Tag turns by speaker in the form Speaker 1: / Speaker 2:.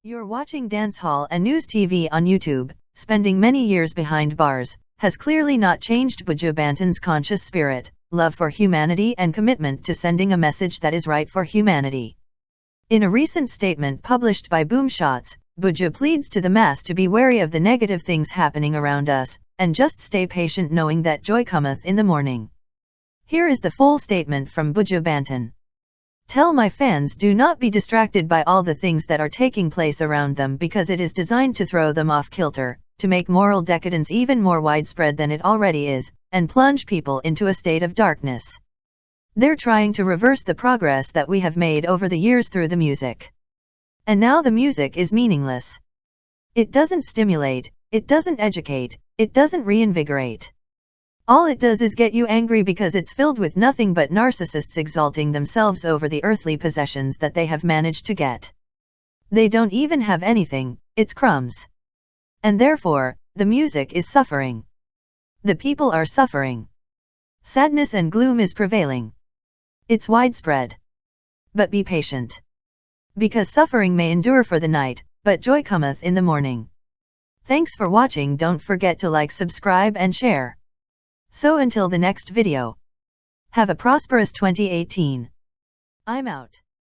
Speaker 1: You're watching Dancehall, and news TV on YouTube, spending many years behind bars, has clearly not changed Buju Banton's conscious spirit, love for humanity and commitment to sending a message that is right for humanity. In a recent statement published by Boom Shots, Buju pleads to the mass to be wary of the negative things happening around us, and just stay patient knowing that joy cometh in the morning. Here is the full statement from Buju Banton. Tell my fans, do not be distracted by all the things that are taking place around them, because it is designed to throw them off kilter, to make moral decadence even more widespread than it already is, and plunge people into a state of darkness. They're trying to reverse the progress that we have made over the years through the music. And now the music is meaningless. It doesn't stimulate, it doesn't educate, it doesn't reinvigorate. All it does is get you angry because it's filled with nothing but narcissists exalting themselves over the earthly possessions that they have managed to get. They don't even have anything, it's crumbs. And therefore, the music is suffering. The people are suffering. Sadness and gloom is prevailing. It's widespread. But be patient. Because suffering may endure for the night, but joy cometh in the morning. Thanks for watching. Don't forget to like, subscribe and share. So until the next video. Have a prosperous 2018. I'm out.